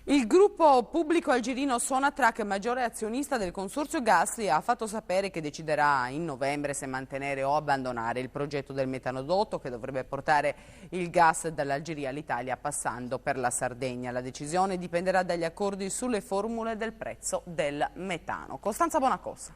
Il gruppo pubblico algerino Sonatrach, maggiore azionista del consorzio Gasli, ha fatto sapere che deciderà in novembre se mantenere o abbandonare il progetto del metanodotto che dovrebbe portare il gas dall'Algeria all'Italia passando per la Sardegna. La decisione dipenderà dagli accordi sulle formule del prezzo del metano. Costanza Bonacossa.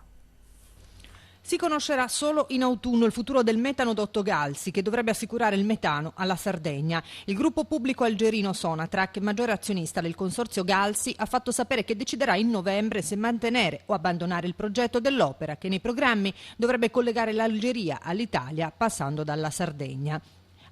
Si conoscerà solo in autunno il futuro del metanodotto Galsi, che dovrebbe assicurare il metano alla Sardegna. Il gruppo pubblico algerino Sonatrach, maggiore azionista del consorzio Galsi, ha fatto sapere che deciderà in novembre se mantenere o abbandonare il progetto dell'opera che nei programmi dovrebbe collegare l'Algeria all'Italia passando dalla Sardegna.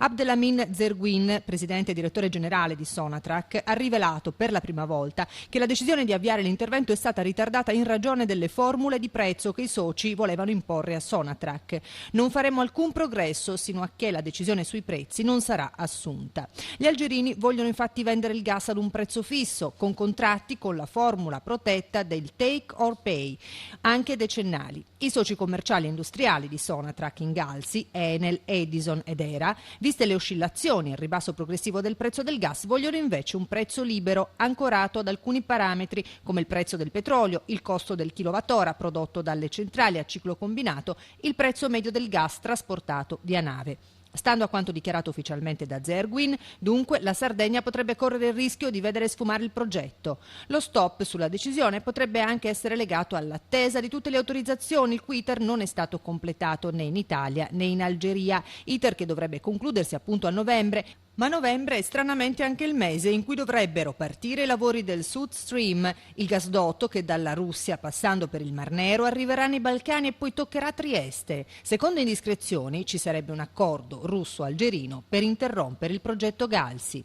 Abdelamin Zerguin, presidente e direttore generale di Sonatrach, ha rivelato per la prima volta che la decisione di avviare l'intervento è stata ritardata in ragione delle formule di prezzo che i soci volevano imporre a Sonatrach. Non faremo alcun progresso sino a che la decisione sui prezzi non sarà assunta. Gli algerini vogliono infatti vendere il gas ad un prezzo fisso, con contratti con la formula protetta del take or pay, anche decennali. I soci commerciali e industriali di Sonatrach in Galsi, Enel, Edison ed Era, viste le oscillazioni e il ribasso progressivo del prezzo del gas, vogliono invece un prezzo libero ancorato ad alcuni parametri come il prezzo del petrolio, il costo del kilowattora prodotto dalle centrali a ciclo combinato, il prezzo medio del gas trasportato via nave. Stando a quanto dichiarato ufficialmente da Zerguin, dunque la Sardegna potrebbe correre il rischio di vedere sfumare il progetto. Lo stop sulla decisione potrebbe anche essere legato all'attesa di tutte le autorizzazioni, il cui iter non è stato completato né in Italia né in Algeria, iter che dovrebbe concludersi appunto a novembre. Ma novembre è stranamente anche il mese in cui dovrebbero partire i lavori del South Stream, il gasdotto che dalla Russia, passando per il Mar Nero, arriverà nei Balcani e poi toccherà Trieste. Secondo indiscrezioni ci sarebbe un accordo russo-algerino per interrompere il progetto Galsi.